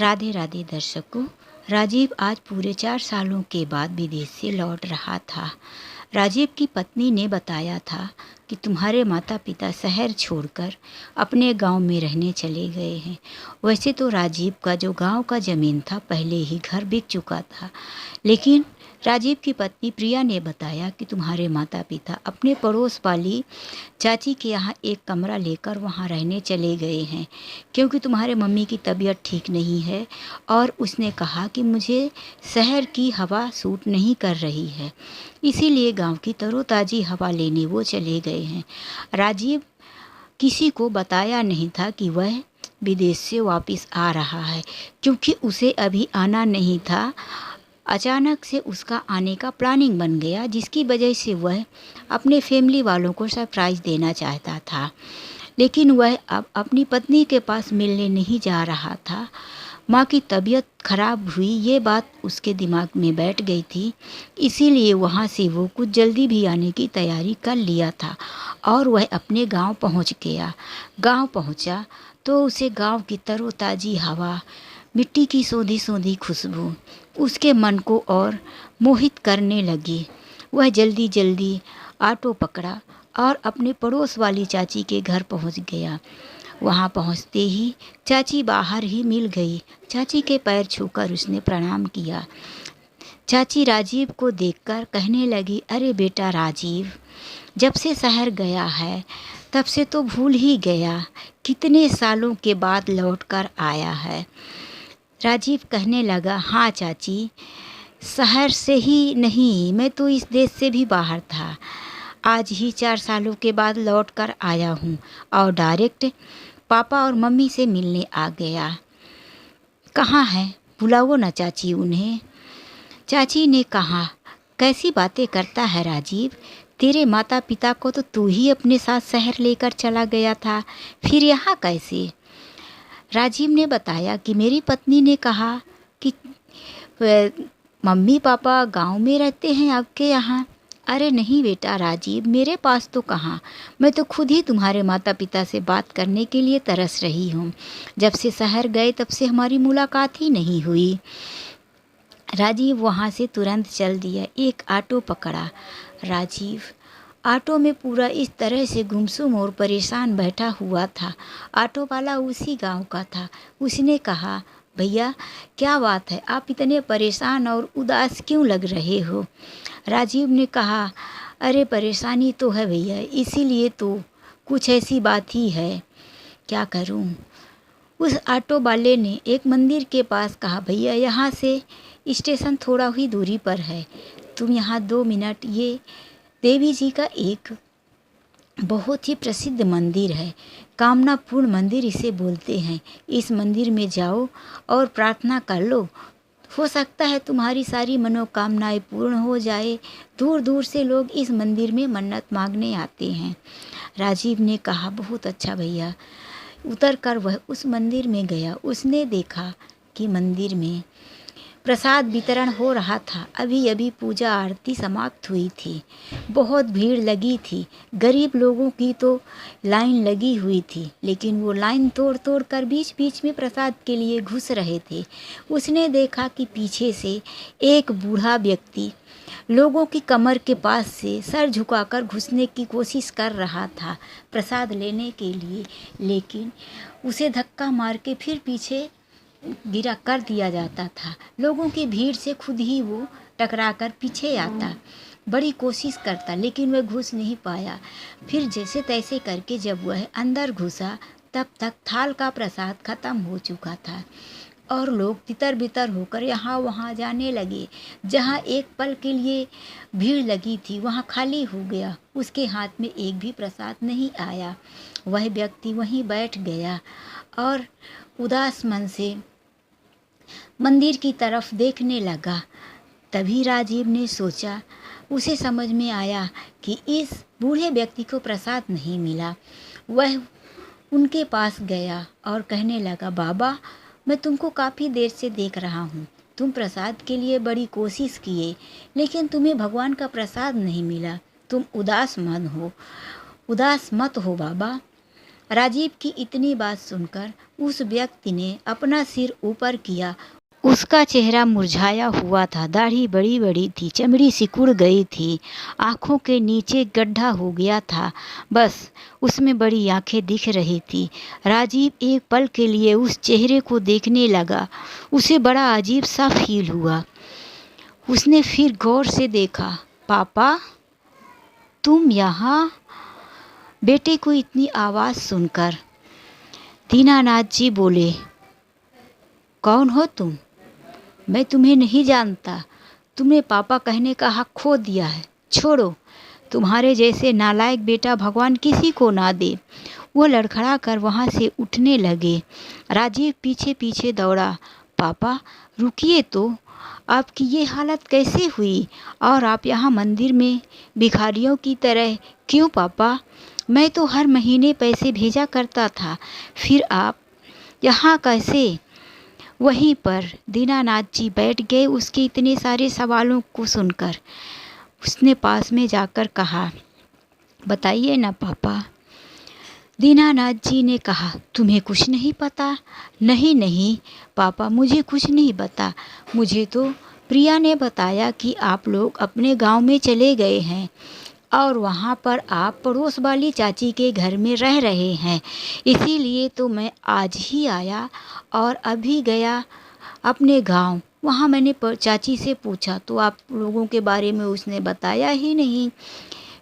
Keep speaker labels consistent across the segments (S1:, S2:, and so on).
S1: राधे राधे दर्शकों। राजीव आज पूरे 4 सालों के बाद विदेश से लौट रहा था। राजीव की पत्नी ने बताया था कि तुम्हारे माता पिता शहर छोड़कर अपने गांव में रहने चले गए हैं। वैसे तो राजीव का जो गांव का ज़मीन था पहले ही घर बिक चुका था, लेकिन राजीव की पत्नी प्रिया ने बताया कि तुम्हारे माता पिता अपने पड़ोस वाली चाची के यहाँ एक कमरा लेकर वहाँ रहने चले गए हैं, क्योंकि तुम्हारे मम्मी की तबीयत ठीक नहीं है और उसने कहा कि मुझे शहर की हवा सूट नहीं कर रही है, इसीलिए गांव की तरोताज़ी हवा लेने वो चले गए हैं। राजीव किसी को बताया नहीं था कि वह विदेश से वापस आ रहा है, क्योंकि उसे अभी आना नहीं था। अचानक से उसका आने का प्लानिंग बन गया, जिसकी वजह से वह अपने फैमिली वालों को सरप्राइज़ देना चाहता था, लेकिन वह अब अपनी पत्नी के पास मिलने नहीं जा रहा था। माँ की तबीयत खराब हुई ये बात उसके दिमाग में बैठ गई थी, इसीलिए वहाँ से वो कुछ जल्दी भी आने की तैयारी कर लिया था और वह अपने गांव पहुँच गया। गांव पहुँचा तो उसे गांव की तरोताज़ी हवा, मिट्टी की सोंधी सोंधी खुशबू उसके मन को और मोहित करने लगी। वह जल्दी जल्दी ऑटो पकड़ा और अपने पड़ोस वाली चाची के घर पहुंच गया। वहां पहुंचते ही चाची बाहर ही मिल गई। चाची के पैर छूकर उसने प्रणाम किया। चाची राजीव को देखकर कहने लगी, अरे बेटा राजीव, जब से शहर गया है तब से तो भूल ही गया, कितने सालों के बाद लौट कर आया है। राजीव कहने लगा, हाँ चाची, शहर से ही नहीं, मैं तो इस देश से भी बाहर था। आज ही 4 सालों के बाद लौट कर आया हूँ और डायरेक्ट पापा और मम्मी से मिलने आ गया। कहाँ है, बुलाओ ना चाची उन्हें। चाची ने कहा, कैसी बातें करता है राजीव, तेरे माता पिता को तो तू ही अपने साथ शहर लेकर चला गया था, फिर यहाँ कैसे। राजीव ने बताया कि मेरी पत्नी ने कहा कि मम्मी पापा गांव में रहते हैं आपके यहाँ। अरे नहीं बेटा राजीव, मेरे पास तो कहाँ, मैं तो खुद ही तुम्हारे माता पिता से बात करने के लिए तरस रही हूँ। जब से शहर गए तब से हमारी मुलाकात ही नहीं हुई। राजीव वहाँ से तुरंत चल दिया। एक ऑटो पकड़ा। राजीव ऑटो में पूरा इस तरह से गुमसुम और परेशान बैठा हुआ था। ऑटो वाला उसी गांव का था। उसने कहा, भैया क्या बात है, आप इतने परेशान और उदास क्यों लग रहे हो। राजीव ने कहा, अरे परेशानी तो है भैया, इसीलिए तो कुछ ऐसी बात ही है, क्या करूं। उस ऑटो वाले ने एक मंदिर के पास कहा, भैया यहाँ से स्टेशन थोड़ा ही दूरी पर है, तुम यहाँ 2 मिनट, ये देवी जी का एक बहुत ही प्रसिद्ध मंदिर है, कामनापूर्ण मंदिर इसे बोलते हैं। इस मंदिर में जाओ और प्रार्थना कर लो, हो सकता है तुम्हारी सारी मनोकामनाएं पूर्ण हो जाए। दूर दूर से लोग इस मंदिर में मन्नत मांगने आते हैं। राजीव ने कहा, बहुत अच्छा भैया। उतर कर वह उस मंदिर में गया। उसने देखा कि मंदिर में प्रसाद वितरण हो रहा था। अभी अभी पूजा आरती समाप्त हुई थी। बहुत भीड़ लगी थी। गरीब लोगों की तो लाइन लगी हुई थी, लेकिन वो लाइन तोड़ तोड़ कर बीच बीच में प्रसाद के लिए घुस रहे थे। उसने देखा कि पीछे से एक बूढ़ा व्यक्ति लोगों की कमर के पास से सर झुकाकर घुसने की कोशिश कर रहा था प्रसाद लेने के लिए, लेकिन उसे धक्का मार के फिर पीछे गिरा कर दिया जाता था। लोगों की भीड़ से खुद ही वो टकरा कर पीछे आता, बड़ी कोशिश करता, लेकिन वह घुस नहीं पाया। फिर जैसे तैसे करके जब वह अंदर घुसा तब तक थाल का प्रसाद खत्म हो चुका था और लोग तितर बितर होकर यहाँ वहाँ जाने लगे। जहाँ एक पल के लिए भीड़ लगी थी वहाँ खाली हो गया। उसके हाथ में एक भी प्रसाद नहीं आया। वह व्यक्ति वहीं बैठ गया और उदास मन से मंदिर की तरफ देखने लगा। तभी राजीव ने सोचा, उसे समझ में आया कि इस बूढ़े व्यक्ति को प्रसाद नहीं मिला। वह उनके पास गया और कहने लगा, बाबा मैं तुमको काफ़ी देर से देख रहा हूँ, तुम प्रसाद के लिए बड़ी कोशिश किए, लेकिन तुम्हें भगवान का प्रसाद नहीं मिला। तुम उदास मत हो बाबा। राजीव की इतनी बात सुनकर उस व्यक्ति ने अपना सिर ऊपर किया। उसका चेहरा मुरझाया हुआ था, दाढ़ी बड़ी बड़ी थी, चमड़ी सिकुड़ गई थी, आंखों के नीचे गड्ढा हो गया था, बस उसमें बड़ी आंखें दिख रही थी। राजीव एक पल के लिए उस चेहरे को देखने लगा। उसे बड़ा अजीब सा फील हुआ। उसने फिर गौर से देखा। पापा, तुम यहाँ? बेटे को इतनी आवाज़ सुनकर दीनानाथ जी बोले, कौन हो तुम? मैं तुम्हें नहीं जानता। तुमने पापा कहने का हक खो दिया है। छोड़ो, तुम्हारे जैसे नालायक बेटा भगवान किसी को ना दे। वो लड़खड़ा कर वहाँ से उठने लगे। राजीव पीछे पीछे दौड़ा। पापा रुकिए तो, आपकी ये हालत कैसे हुई? और आप यहाँ मंदिर में भिखारियों की तरह क्यों पापा? मैं तो हर महीने पैसे भेजा करता था, फिर आप यहाँ कैसे? वहीं पर दीनानाथ जी बैठ गए। उसके इतने सारे सवालों को सुनकर उसने पास में जाकर कहा, बताइए ना पापा। दीनानाथ जी ने कहा, तुम्हें कुछ नहीं पता? नहीं नहीं पापा, मुझे कुछ नहीं पता। मुझे तो प्रिया ने बताया कि आप लोग अपने गांव में चले गए हैं और वहाँ पर आप पड़ोस वाली चाची के घर में रह रहे हैं। इसीलिए तो मैं आज ही आया और अभी गया अपने गांव। वहाँ मैंने चाची से पूछा तो आप लोगों के बारे में उसने बताया ही नहीं।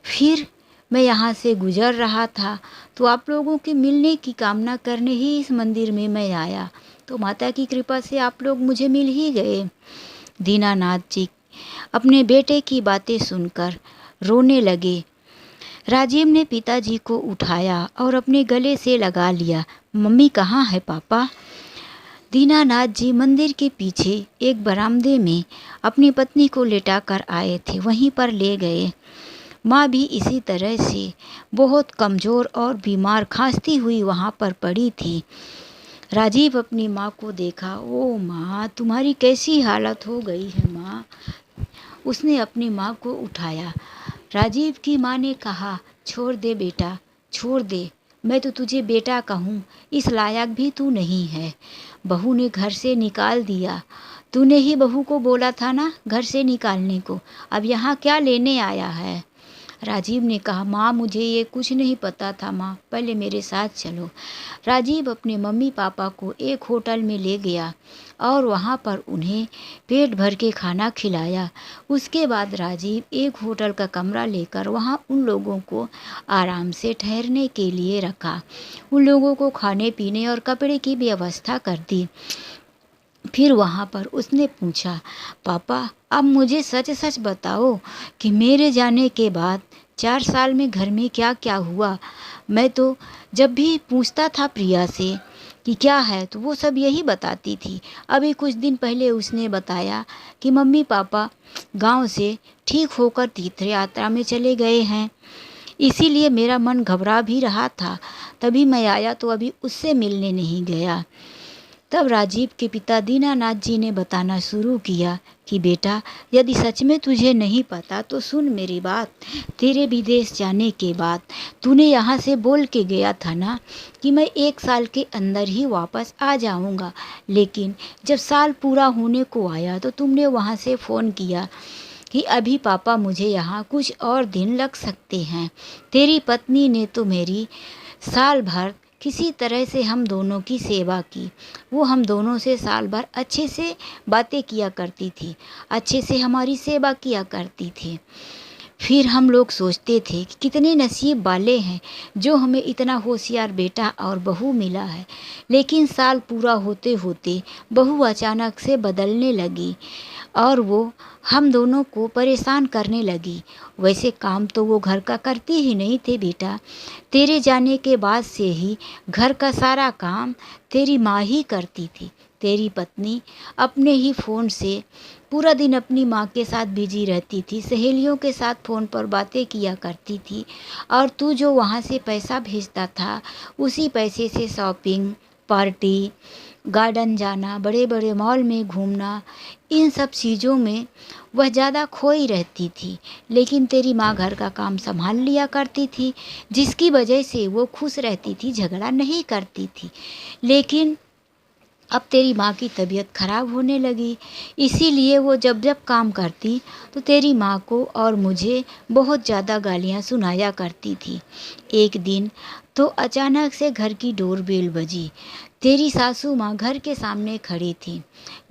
S1: फिर मैं यहाँ से गुजर रहा था तो आप लोगों के मिलने की कामना करने ही इस मंदिर में मैं आया, तो माता की कृपा से आप लोग मुझे मिल ही गए। दीनानाथ जी अपने बेटे की बातें सुनकर रोने लगे। राजीव ने पिताजी को उठाया और अपने गले से लगा लिया। मम्मी कहाँ है पापा? दीनानाथ जी मंदिर के पीछे एक बरामदे में अपनी पत्नी को लेटाकर आए थे, वहीं पर ले गए। माँ भी इसी तरह से बहुत कमज़ोर और बीमार खांसती हुई वहाँ पर पड़ी थी। राजीव अपनी माँ को देखा। ओ माँ, तुम्हारी कैसी हालत हो गई है माँ? उसने अपनी माँ को उठाया। राजीव की माँ ने कहा, छोड़ दे बेटा, छोड़ दे। मैं तो तुझे बेटा कहूँ, इस लायक भी तू नहीं है। बहू ने घर से निकाल दिया। तूने ही बहू को बोला था ना घर से निकालने को। अब यहाँ क्या लेने आया है? राजीव ने कहा, माँ मुझे ये कुछ नहीं पता था माँ, पहले मेरे साथ चलो। राजीव अपने मम्मी पापा को एक होटल में ले गया और वहाँ पर उन्हें पेट भर के खाना खिलाया। उसके बाद राजीव एक होटल का कमरा लेकर वहाँ उन लोगों को आराम से ठहरने के लिए रखा। उन लोगों को खाने पीने और कपड़े की व्यवस्था कर दी। फिर वहाँ पर उसने पूछा, पापा अब मुझे सच सच बताओ कि मेरे जाने के बाद 4 साल में घर में क्या क्या हुआ? मैं तो जब भी पूछता था प्रिया से कि क्या है तो वो सब यही बताती थी। अभी कुछ दिन पहले उसने बताया कि मम्मी पापा गांव से ठीक होकर तीर्थ यात्रा में चले गए हैं। इसीलिए मेरा मन घबरा भी रहा था, तभी मैं आया तो अभी उससे मिलने नहीं गया। तब राजीव के पिता दीनानाथ जी ने बताना शुरू किया कि बेटा, यदि सच में तुझे नहीं पता तो सुन मेरी बात। तेरे विदेश जाने के बाद तूने यहाँ से बोल के गया था ना कि मैं 1 साल के अंदर ही वापस आ जाऊँगा, लेकिन जब साल पूरा होने को आया तो तुमने वहाँ से फ़ोन किया कि अभी पापा मुझे यहाँ कुछ और दिन लग सकते हैं। तेरी पत्नी ने तो मेरी साल भर किसी तरह से हम दोनों की सेवा की। वो हम दोनों से साल भर अच्छे से बातें किया करती थी, अच्छे से हमारी सेवा किया करती थी। फिर हम लोग सोचते थे कि कितने नसीब वाले हैं जो हमें इतना होशियार बेटा और बहू मिला है। लेकिन साल पूरा होते होते बहू अचानक से बदलने लगी और वो हम दोनों को परेशान करने लगी। वैसे काम तो वो घर का करती ही नहीं थे बेटा। तेरे जाने के बाद से ही घर का सारा काम तेरी माँ ही करती थी। तेरी पत्नी अपने ही फ़ोन से पूरा दिन अपनी माँ के साथ बिजी रहती थी, सहेलियों के साथ फ़ोन पर बातें किया करती थी और तू जो वहाँ से पैसा भेजता था उसी पैसे से शॉपिंग, पार्टी, गार्डन जाना, बड़े बड़े मॉल में घूमना, इन सब चीज़ों में वह ज़्यादा खोई रहती थी। लेकिन तेरी माँ घर का काम संभाल लिया करती थी, जिसकी वजह से वो खुश रहती थी, झगड़ा नहीं करती थी। लेकिन अब तेरी माँ की तबीयत खराब होने लगी, इसीलिए वो जब जब काम करती तो तेरी माँ को और मुझे बहुत ज़्यादा गालियाँ सुनाया करती थी। एक दिन तो अचानक से घर की डोरबेल बजी। तेरी सासू माँ घर के सामने खड़ी थी।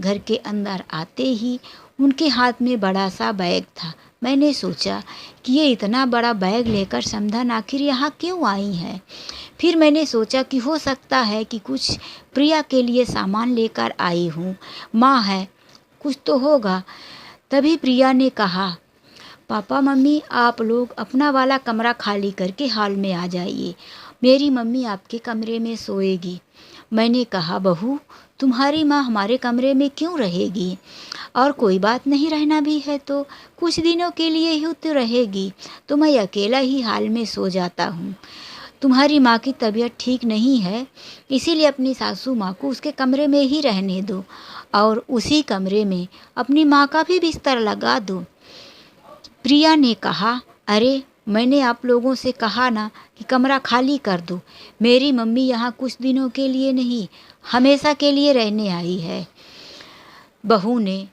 S1: घर के अंदर आते ही उनके हाथ में बड़ा सा बैग था। मैंने सोचा कि ये इतना बड़ा बैग लेकर समधन आखिर यहाँ क्यों आई है। फिर मैंने सोचा कि हो सकता है कि कुछ प्रिया के लिए सामान लेकर आई हूँ, माँ है, कुछ तो होगा। तभी प्रिया ने कहा, पापा मम्मी आप लोग अपना वाला कमरा खाली करके हॉल में आ जाइए, मेरी मम्मी आपके कमरे में सोएगी। मैंने कहा, बहू तुम्हारी माँ हमारे कमरे में क्यों रहेगी, और कोई बात नहीं, रहना भी है तो कुछ दिनों के लिए ही तो रहेगी, तो मैं अकेला ही हॉल में सो जाता हूँ। तुम्हारी माँ की तबीयत ठीक नहीं है, इसीलिए अपनी सासू माँ को उसके कमरे में ही रहने दो और उसी कमरे में अपनी माँ का भी बिस्तर लगा दो। प्रिया ने कहा, अरे मैंने आप लोगों से कहा ना कि कमरा खाली कर दो, मेरी मम्मी यहाँ कुछ दिनों के लिए नहीं, हमेशा के लिए रहने आई है। बहू ने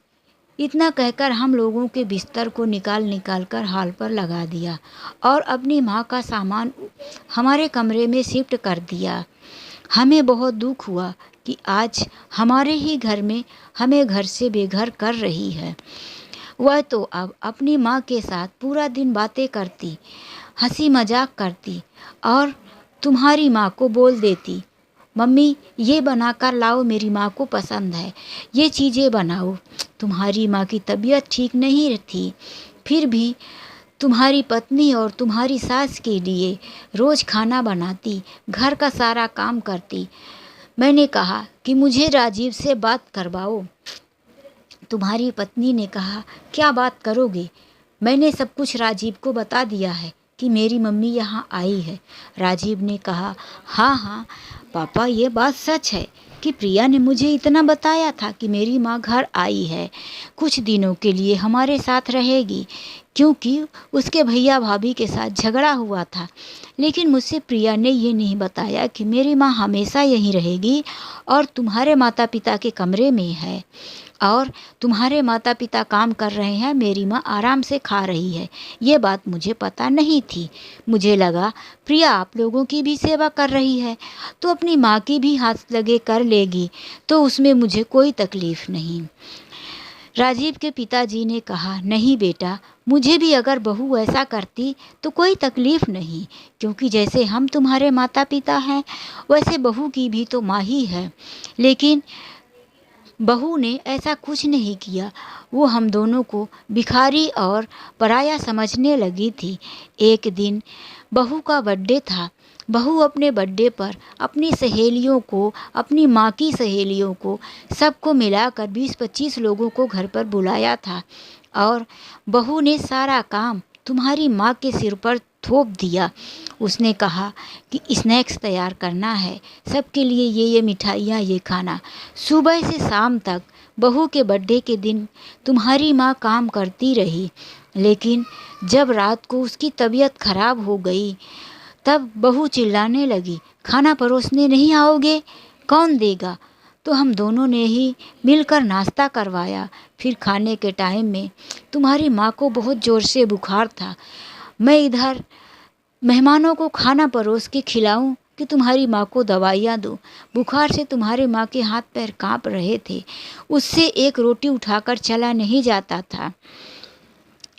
S1: इतना कहकर हम लोगों के बिस्तर को निकाल निकाल कर हॉल पर लगा दिया और अपनी माँ का सामान हमारे कमरे में शिफ्ट कर दिया। हमें बहुत दुख हुआ कि आज हमारे ही घर में हमें घर से बेघर कर रही है। वह तो अब अपनी माँ के साथ पूरा दिन बातें करती, हंसी मजाक करती और तुम्हारी माँ को बोल देती, मम्मी ये बनाकर लाओ, मेरी माँ को पसंद है, ये चीज़ें बनाओ। तुम्हारी माँ की तबीयत ठीक नहीं थी, फिर भी तुम्हारी पत्नी और तुम्हारी सास के लिए रोज़ खाना बनाती, घर का सारा काम करती। मैंने कहा कि मुझे राजीव से बात करवाओ। तुम्हारी पत्नी ने कहा, क्या बात करोगे, मैंने सब कुछ राजीव को बता दिया है कि मेरी मम्मी यहाँ आई है। राजीव ने कहा, हाँ हाँ पापा ये बात सच है कि प्रिया ने मुझे इतना बताया था कि मेरी माँ घर आई है, कुछ दिनों के लिए हमारे साथ रहेगी, क्योंकि उसके भैया भाभी के साथ झगड़ा हुआ था। लेकिन मुझसे प्रिया ने ये नहीं बताया कि मेरी माँ हमेशा यहीं रहेगी और तुम्हारे माता पिता के कमरे में है और तुम्हारे माता पिता काम कर रहे हैं, मेरी माँ आराम से खा रही है। ये बात मुझे पता नहीं थी। मुझे लगा प्रिया आप लोगों की भी सेवा कर रही है तो अपनी माँ की भी हाथ लगे कर लेगी, तो उसमें मुझे कोई तकलीफ़ नहीं। राजीव के पिताजी ने कहा, नहीं बेटा, मुझे भी अगर बहू ऐसा करती तो कोई तकलीफ़ नहीं, क्योंकि जैसे हम तुम्हारे माता पिता हैं वैसे बहू की भी तो माँ ही है। लेकिन बहू ने ऐसा कुछ नहीं किया, वो हम दोनों को भिखारी और पराया समझने लगी थी। एक दिन बहू का बर्थडे था। बहू अपने बर्थडे पर अपनी सहेलियों को, अपनी माँ की सहेलियों को, सबको मिलाकर 20-25 लोगों को घर पर बुलाया था और बहू ने सारा काम तुम्हारी माँ के सिर पर थोप दिया। उसने कहा कि स्नैक्स तैयार करना है, सबके लिए ये मिठाइयाँ, ये खाना। सुबह से शाम तक बहू के बर्थडे के दिन तुम्हारी माँ काम करती रही, लेकिन जब रात को उसकी तबीयत खराब हो गई तब बहू चिल्लाने लगी, खाना परोसने नहीं आओगे, कौन देगा। तो हम दोनों ने ही मिलकर नाश्ता करवाया। फिर खाने के टाइम में तुम्हारी माँ को बहुत ज़ोर से बुखार था। मैं इधर मेहमानों को खाना परोस के खिलाऊं कि तुम्हारी माँ को दवाइयाँ दूं। बुखार से तुम्हारे माँ के हाथ पैर कांप रहे थे, उससे एक रोटी उठाकर चला नहीं जाता था।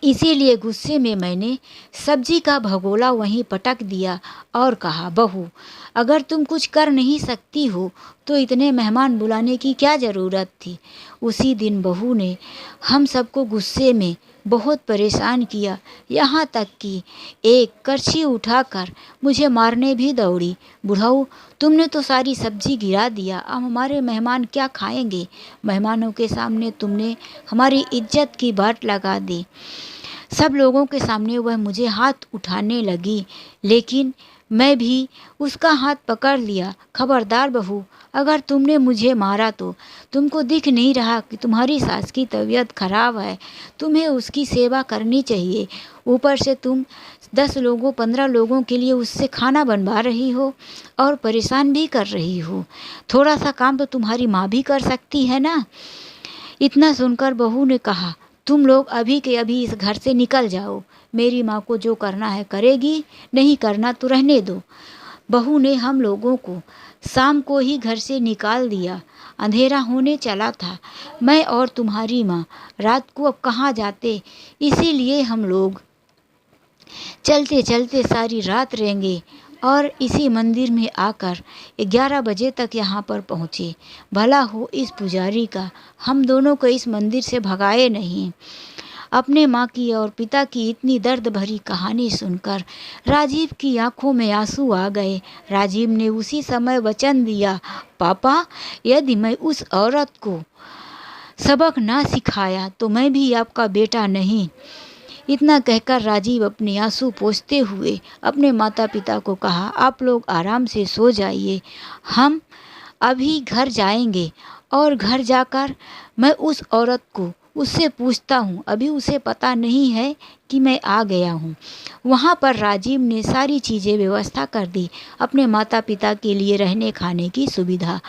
S1: इसीलिए गुस्से में मैंने सब्जी का भगोला वहीं पटक दिया और कहा, बहू अगर तुम कुछ कर नहीं सकती हो तो इतने मेहमान बुलाने की क्या ज़रूरत थी। उसी दिन बहू ने हम सबको गुस्से में बहुत परेशान किया, यहाँ तक कि एक करछी उठाकर मुझे मारने भी दौड़ी। बुढ़ाऊ तुमने तो सारी सब्जी गिरा दिया, अब हमारे मेहमान क्या खाएंगे। मेहमानों के सामने तुमने हमारी इज्जत की बाट लगा दी। सब लोगों के सामने वह मुझे हाथ उठाने लगी, लेकिन मैं भी उसका हाथ पकड़ लिया। खबरदार बहू, अगर तुमने मुझे मारा तो तुमको दिख नहीं रहा कि तुम्हारी सास की तबीयत खराब है, तुम्हें उसकी सेवा करनी चाहिए। ऊपर से तुम 10 लोगों 15 लोगों के लिए उससे खाना बनवा रही हो और परेशान भी कर रही हो। थोड़ा सा काम तो तुम्हारी माँ भी कर सकती है ना। इतना सुनकर बहू ने कहा, तुम लोग अभी के अभी इस घर से निकल जाओ। मेरी माँ को जो करना है करेगी, नहीं करना तो रहने दो। बहू ने हम लोगों को शाम को ही घर से निकाल दिया। अंधेरा होने चला था। मैं और तुम्हारी माँ रात को अब कहाँ जाते, इसीलिए हम लोग चलते चलते सारी रात रहेंगे और इसी मंदिर में आकर 11 बजे तक यहाँ पर पहुँचे। भला हो इस पुजारी का, हम दोनों को इस मंदिर से भगाए नहीं। अपने माँ की और पिता की इतनी दर्द भरी कहानी सुनकर राजीव की आंखों में आंसू आ गए। राजीव ने उसी समय वचन दिया, पापा, यदि मैं उस औरत को सबक ना सिखाया तो मैं भी आपका बेटा नहीं। इतना कहकर राजीव अपने आंसू पोंछते हुए अपने माता पिता को कहा, आप लोग आराम से सो जाइए, हम अभी घर जाएंगे और घर जाकर मैं उस औरत को उससे पूछता हूँ। अभी उसे पता नहीं है कि मैं आ गया हूँ। वहाँ पर राजीव ने सारी चीज़ें व्यवस्था कर दी, अपने माता पिता के लिए रहने खाने की सुविधा।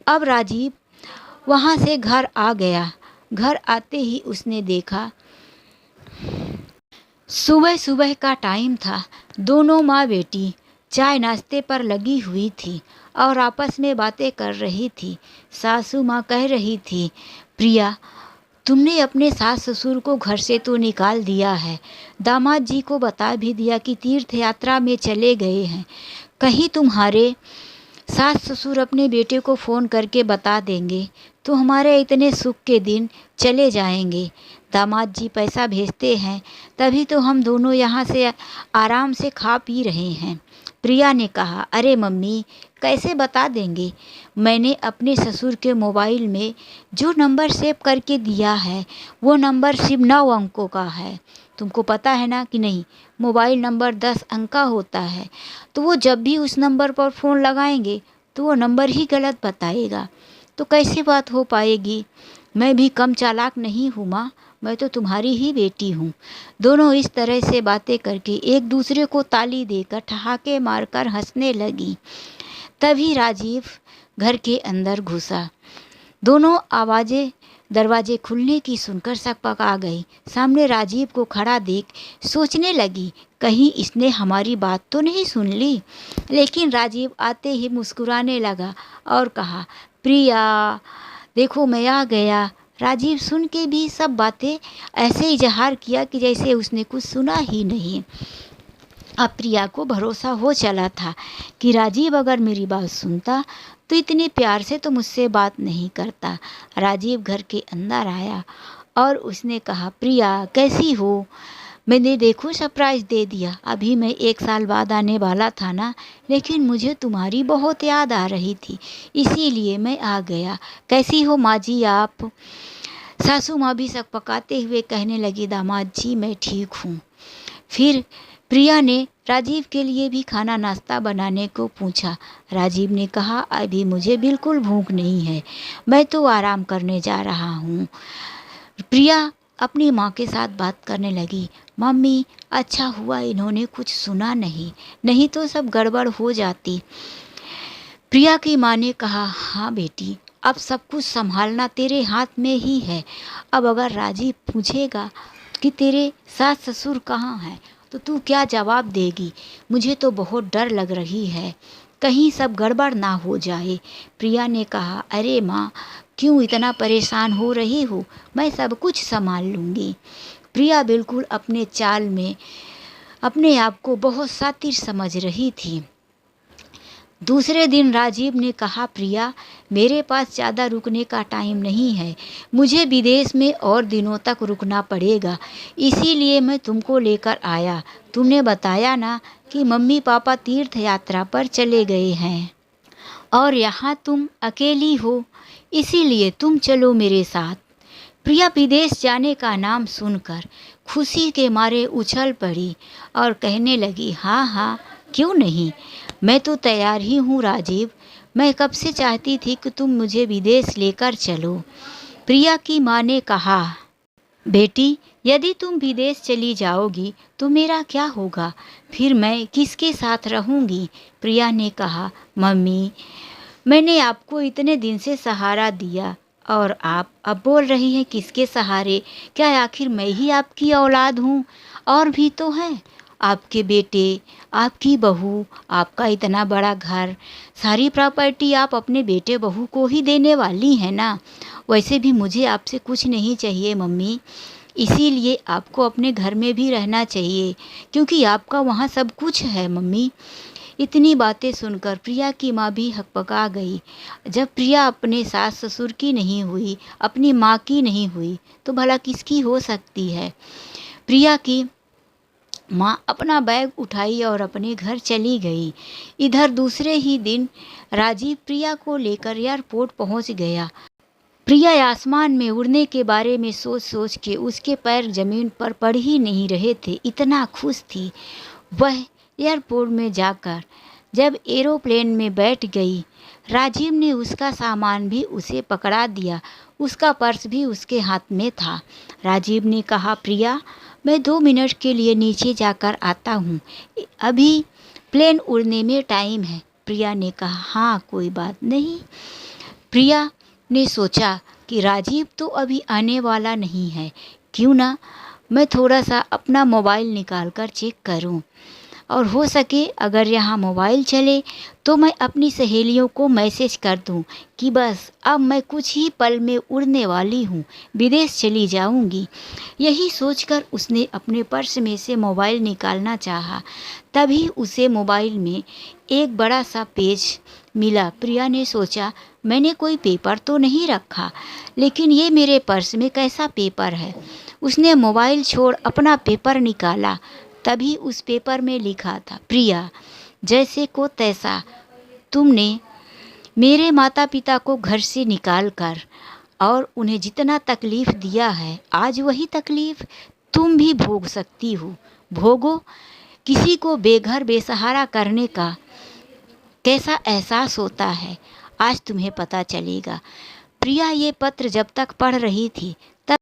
S1: अब राजीव वहाँ से घर आ गया। घर आते ही उसने देखा सुबह सुबह का टाइम था। दोनों माँ बेटी चाय नाश्ते पर लगी हुई थी और आपस में बातें कर रही थी। सासू माँ कह रही थी, प्रिया, तुमने अपने सास ससुर को घर से तो निकाल दिया है, दामाद जी को बता भी दिया कि तीर्थ यात्रा में चले गए हैं। कहीं तुम्हारे सास ससुर अपने बेटे को फ़ोन करके बता देंगे तो हमारे इतने सुख के दिन चले जाएंगे। दामाद जी पैसा भेजते हैं, तभी तो हम दोनों यहाँ से आराम से खा पी रहे हैं। प्रिया ने कहा, अरे मम्मी, कैसे बता देंगे? मैंने अपने ससुर के मोबाइल में जो नंबर सेव करके दिया है वो नंबर सिर्फ 9 अंकों का है। तुमको पता है ना कि नहीं? मोबाइल नंबर 10 अंक का होता है, तो वो जब भी उस नंबर पर फ़ोन लगाएंगे तो वो नंबर ही गलत बताएगा। तो कैसे बात हो पाएगी? मैं भी कम चालाक नहीं हूँ माँ, मैं तो तुम्हारी ही बेटी हूँ। दोनों इस तरह से बातें करके एक दूसरे को ताली देकर ठहाके मारकर हंसने लगी। तभी राजीव घर के अंदर घुसा। दोनों आवाज़ें दरवाजे खुलने की सुनकर सकपका गई। सामने राजीव को खड़ा देख सोचने लगी, कहीं इसने हमारी बात तो नहीं सुन ली। लेकिन राजीव आते ही मुस्कुराने लगा और कहा, प्रिया, देखो मैं आ गया। राजीव सुन के भी सब बातें ऐसे इजहार किया कि जैसे उसने कुछ सुना ही नहीं। अब प्रिया को भरोसा हो चला था कि राजीव अगर मेरी बात सुनता तो इतने प्यार से तो मुझसे बात नहीं करता। राजीव घर के अंदर आया और उसने कहा, प्रिया कैसी हो? मैंने देखो सरप्राइज़ दे दिया। अभी मैं 1 साल बाद आने वाला था ना, लेकिन मुझे तुम्हारी बहुत याद आ रही थी, इसीलिए मैं आ गया। कैसी हो माँ जी आप? सासू माँ भी सकपकाते हुए कहने लगी, दामाद जी मैं ठीक हूँ। फिर प्रिया ने राजीव के लिए भी खाना नाश्ता बनाने को पूछा। राजीव ने कहा, अभी मुझे बिल्कुल भूख नहीं है, मैं तो आराम करने जा रहा हूँ। प्रिया अपनी माँ के साथ बात करने लगी, मम्मी, अच्छा हुआ इन्होंने कुछ सुना नहीं, नहीं तो सब गड़बड़ हो जाती। प्रिया की माँ ने कहा, हाँ बेटी, अब सब कुछ संभालना तेरे हाथ में ही है। अब अगर राजीव पूछेगा कि तेरे सास ससुर कहाँ हैं तो तू क्या जवाब देगी? मुझे तो बहुत डर लग रही है, कहीं सब गड़बड़ ना हो जाए। प्रिया ने कहा, अरे माँ, क्यों इतना परेशान हो रही हो? मैं सब कुछ संभाल लूँगी। प्रिया बिल्कुल अपने चाल में अपने आप को बहुत शातिर समझ रही थी। दूसरे दिन राजीव ने कहा, प्रिया, मेरे पास ज़्यादा रुकने का टाइम नहीं है, मुझे विदेश में और दिनों तक रुकना पड़ेगा, इसीलिए मैं तुमको लेकर आया। तुमने बताया ना कि मम्मी पापा तीर्थ यात्रा पर चले गए हैं और यहाँ तुम अकेली हो, इसीलिए तुम चलो मेरे साथ। प्रिया विदेश जाने का नाम सुनकर खुशी के मारे उछल पड़ी और कहने लगी, हाँ हाँ, क्यों नहीं, मैं तो तैयार ही हूँ राजीव। मैं कब से चाहती थी कि तुम मुझे विदेश लेकर चलो। प्रिया की माँ ने कहा, बेटी, यदि तुम विदेश चली जाओगी तो मेरा क्या होगा? फिर मैं किसके साथ रहूँगी? प्रिया ने कहा, मम्मी, मैंने आपको इतने दिन से सहारा दिया और आप अब बोल रही हैं किसके सहारे? क्या आखिर मैं ही आपकी औलाद हूँ? और भी तो हैं आपके बेटे, आपकी बहू, आपका इतना बड़ा घर, सारी प्रॉपर्टी आप अपने बेटे बहू को ही देने वाली हैं ना। वैसे भी मुझे आपसे कुछ नहीं चाहिए मम्मी, इसीलिए आपको अपने घर में भी रहना चाहिए क्योंकि आपका वहाँ सब कुछ है मम्मी। इतनी बातें सुनकर प्रिया की माँ भी हकपका गई। जब प्रिया अपने सास ससुर की नहीं हुई, अपनी माँ की नहीं हुई, तो भला किसकी हो सकती है। प्रिया की माँ अपना बैग उठाई और अपने घर चली गई। इधर दूसरे ही दिन राजीव प्रिया को लेकर एयरपोर्ट पहुँच गया। प्रिया आसमान में उड़ने के बारे में सोच सोच के उसके पैर जमीन पर पड़ ही नहीं रहे थे, इतना खुश थी वह। एयरपोर्ट में जाकर जब एरोप्लेन में बैठ गई, राजीव ने उसका सामान भी उसे पकड़ा दिया, उसका पर्स भी उसके हाथ में था। राजीव ने कहा, प्रिया, मैं 2 मिनट के लिए नीचे जाकर आता हूँ, अभी प्लेन उड़ने में टाइम है। प्रिया ने कहा, हाँ कोई बात नहीं। प्रिया ने सोचा कि राजीव तो अभी आने वाला नहीं है, क्यों ना मैं थोड़ा सा अपना मोबाइल निकाल कर चेक करूं, और हो सके अगर यहाँ मोबाइल चले तो मैं अपनी सहेलियों को मैसेज कर दूं कि बस अब मैं कुछ ही पल में उड़ने वाली हूँ, विदेश चली जाऊँगी। यही सोचकर उसने अपने पर्स में से मोबाइल निकालना चाहा, तभी उसे मोबाइल में एक बड़ा सा पेज मिला। प्रिया ने सोचा, मैंने कोई पेपर तो नहीं रखा, लेकिन ये मेरे पर्स में कैसा पेपर है। उसने मोबाइल छोड़ अपना पेपर निकाला, तभी उस पेपर में लिखा था, प्रिया, जैसे को तैसा तुमने मेरे माता पिता को घर से निकाल कर और उन्हें जितना तकलीफ़ दिया है, आज वही तकलीफ़ तुम भी भोग सकती हो। भोगो, किसी को बेघर बेसहारा करने का कैसा एहसास होता है, आज तुम्हें पता चलेगा। प्रिया ये पत्र जब तक पढ़ रही थी तब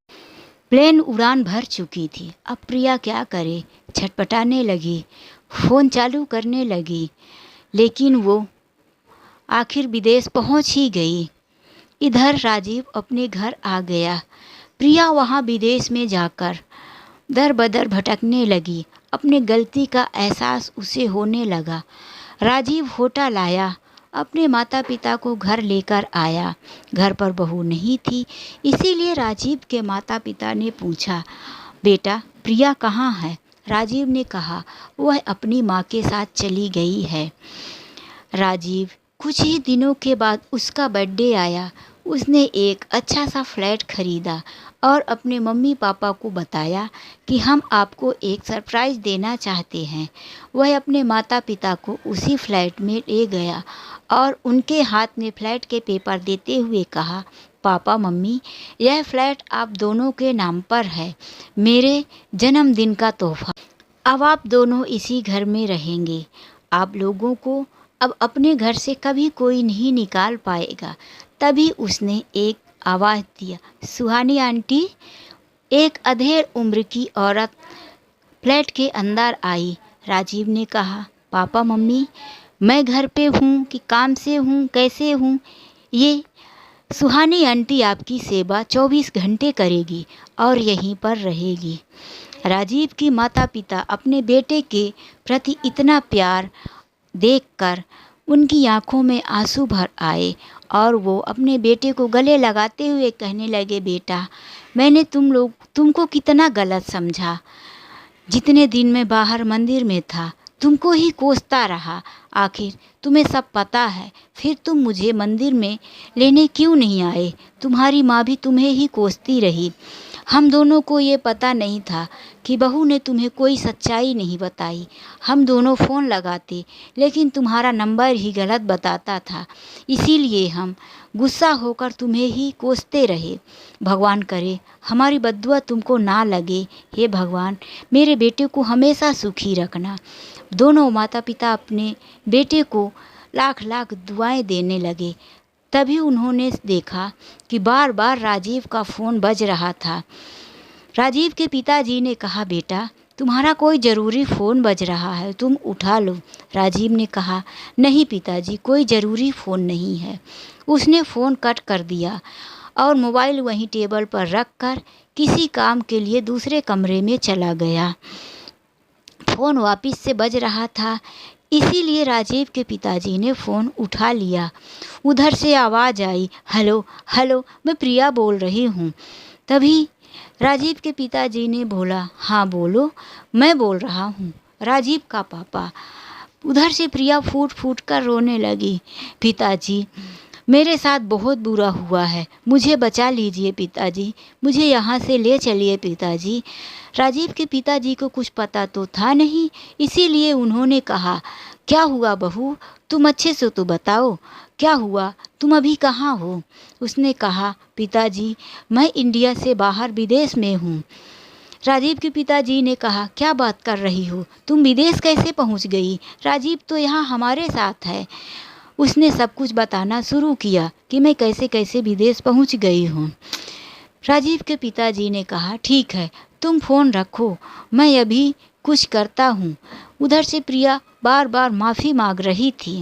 S1: प्लेन उड़ान भर चुकी थी। अब प्रिया क्या करे, छटपटाने लगी, फ़ोन चालू करने लगी, लेकिन वो आखिर विदेश पहुंच ही गई। इधर राजीव अपने घर आ गया। प्रिया वहां विदेश में जाकर दर बदर भटकने लगी। अपने गलती का एहसास उसे होने लगा। राजीव होटल आया, अपने माता पिता को घर लेकर आया। घर पर बहू नहीं थी, इसीलिए राजीव के माता पिता ने पूछा, बेटा प्रिया कहाँ है? राजीव ने कहा, वह अपनी माँ के साथ चली गई है। राजीव कुछ ही दिनों के बाद उसका बर्थडे आया। उसने एक अच्छा सा फ्लैट खरीदा और अपने मम्मी पापा को बताया कि हम आपको एक सरप्राइज़ देना चाहते हैं। वह अपने माता पिता को उसी फ्लैट में ले गया और उनके हाथ में फ्लैट के पेपर देते हुए कहा, पापा मम्मी, यह फ्लैट आप दोनों के नाम पर है, मेरे जन्मदिन का तोहफा। अब आप दोनों इसी घर में रहेंगे। आप लोगों को अब अपने घर से कभी कोई नहीं निकाल पाएगा। तभी उसने एक आवाज़ दिया, सुहानी आंटी। एक अधेड़ उम्र की औरत फ्लैट के अंदर आई। राजीव ने कहा, पापा मम्मी, मैं घर पे हूँ कि काम से हूँ, कैसे हूँ? ये सुहानी आंटी आपकी सेवा 24 घंटे करेगी और यहीं पर रहेगी। राजीव की माता पिता अपने बेटे के प्रति इतना प्यार देखकर उनकी आंखों में आंसू भर आए और वो अपने बेटे को गले लगाते हुए कहने लगे, बेटा, मैंने तुमको कितना गलत समझा। जितने दिन मैं बाहर मंदिर में था तुमको ही कोसता रहा, आखिर तुम्हें सब पता है, फिर तुम मुझे मंदिर में लेने क्यों नहीं आए? तुम्हारी माँ भी तुम्हें ही कोसती रही। हम दोनों को ये पता नहीं था कि बहू ने तुम्हें कोई सच्चाई नहीं बताई। हम दोनों फ़ोन लगाते, लेकिन तुम्हारा नंबर ही गलत बताता था, इसीलिए हम गुस्सा होकर तुम्हें ही कोसते रहे। भगवान करे हमारी बद्दुआ तुमको ना लगे। हे भगवान, मेरे बेटे को हमेशा सुखी रखना। दोनों माता पिता अपने बेटे को लाख लाख दुआएं देने लगे। तभी उन्होंने देखा कि बार बार राजीव का फ़ोन बज रहा था। राजीव के पिताजी ने कहा, बेटा तुम्हारा कोई ज़रूरी फ़ोन बज रहा है, तुम उठा लो। राजीव ने कहा, नहीं पिताजी, कोई ज़रूरी फ़ोन नहीं है। उसने फ़ोन कट कर दिया और मोबाइल वहीं टेबल पर रख कर किसी काम के लिए दूसरे कमरे में चला गया। फ़ोन वापस से बज रहा था, इसीलिए राजीव के पिताजी ने फ़ोन उठा लिया। उधर से आवाज़ आई, हेलो हेलो, मैं प्रिया बोल रही हूँ। तभी राजीव के पिताजी ने बोला, हाँ बोलो, मैं बोल रहा हूँ, राजीव का पापा। उधर से प्रिया फूट फूट कर रोने लगी, पिताजी मेरे साथ बहुत बुरा हुआ है, मुझे बचा लीजिए पिताजी, मुझे यहाँ से ले चलिए पिताजी। राजीव के पिताजी को कुछ पता तो था नहीं, इसीलिए उन्होंने कहा, क्या हुआ बहू, तुम अच्छे से तो बताओ, क्या हुआ, तुम अभी कहाँ हो? उसने कहा, पिताजी मैं इंडिया से बाहर विदेश में हूँ। राजीव के पिताजी ने कहा, क्या बात कर रही हो, तुम विदेश कैसे पहुँच गई? राजीव तो यहाँ हमारे साथ है। उसने सब कुछ बताना शुरू किया कि मैं कैसे कैसे विदेश पहुँच गई हूँ। राजीव के पिताजी ने कहा, ठीक है, तुम फ़ोन रखो, मैं अभी कुछ करता हूँ। उधर से प्रिया बार बार माफ़ी मांग रही थी।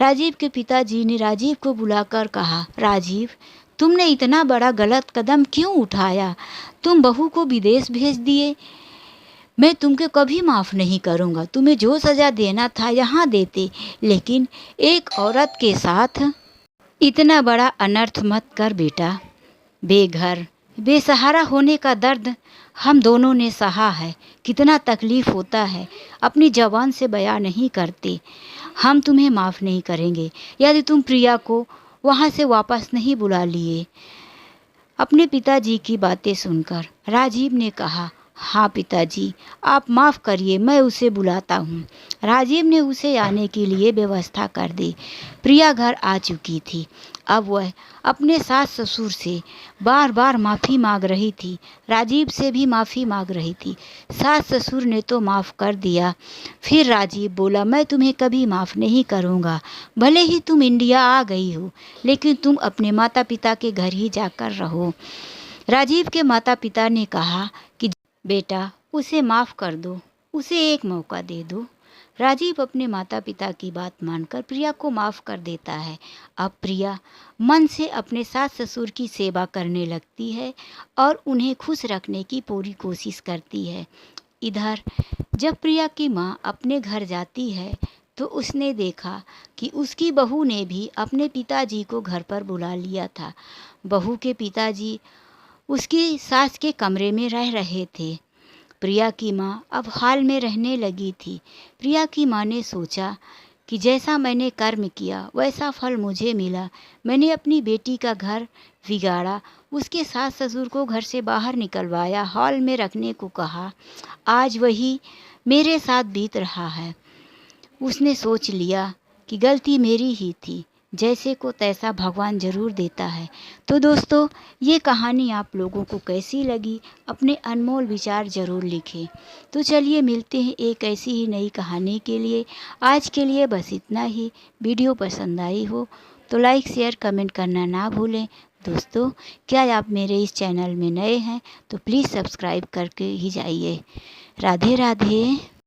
S1: राजीव के पिताजी ने राजीव को बुलाकर कहा, राजीव तुमने इतना बड़ा गलत कदम क्यों उठाया? तुम बहू को विदेश भेज दिए। मैं तुमको कभी माफ़ नहीं करूँगा, तुम्हें जो सज़ा देना था यहाँ देते, लेकिन एक औरत के साथ इतना बड़ा अनर्थ मत कर बेटा। बेघर बेसहारा होने का दर्द हम दोनों ने सहा है, कितना तकलीफ़ होता है, अपनी ज़बान से बयां नहीं करते। हम तुम्हें माफ़ नहीं करेंगे यदि तुम प्रिया को वहाँ से वापस नहीं बुला लिए। अपने पिताजी की बातें सुनकर राजीव ने कहा, हाँ पिताजी, आप माफ़ करिए, मैं उसे बुलाता हूँ। राजीव ने उसे आने के लिए व्यवस्था कर दी। प्रिया घर आ चुकी थी। अब वह अपने सास ससुर से बार बार माफ़ी मांग रही थी, राजीव से भी माफ़ी मांग रही थी। सास ससुर ने तो माफ़ कर दिया। फिर राजीव बोला, मैं तुम्हें कभी माफ़ नहीं करूँगा, भले ही तुम इंडिया आ गई हो, लेकिन तुम अपने माता पिता के घर ही जाकर रहो। राजीव के माता पिता ने कहा कि बेटा उसे माफ़ कर दो, उसे एक मौका दे दो। राजीव अपने माता पिता की बात मानकर प्रिया को माफ़ कर देता है। अब प्रिया मन से अपने सास ससुर की सेवा करने लगती है और उन्हें खुश रखने की पूरी कोशिश करती है। इधर जब प्रिया की माँ अपने घर जाती है तो उसने देखा कि उसकी बहू ने भी अपने पिताजी को घर पर बुला लिया था। बहू के पिताजी उसकी सास के कमरे में रह रहे थे। प्रिया की माँ अब हाल में रहने लगी थी। प्रिया की माँ ने सोचा कि जैसा मैंने कर्म किया वैसा फल मुझे मिला। मैंने अपनी बेटी का घर बिगाड़ा, उसके सास ससुर को घर से बाहर निकलवाया, हॉल में रखने को कहा। आज वही मेरे साथ बीत रहा है। उसने सोच लिया कि गलती मेरी ही थी, जैसे को तैसा भगवान ज़रूर देता है। तो दोस्तों, ये कहानी आप लोगों को कैसी लगी, अपने अनमोल विचार ज़रूर लिखें। तो चलिए मिलते हैं एक ऐसी ही नई कहानी के लिए। आज के लिए बस इतना ही। वीडियो पसंद आई हो तो लाइक शेयर कमेंट करना ना भूलें। दोस्तों, क्या आप मेरे इस चैनल में नए हैं तो प्लीज़ सब्सक्राइब करके ही जाइए। राधे राधे।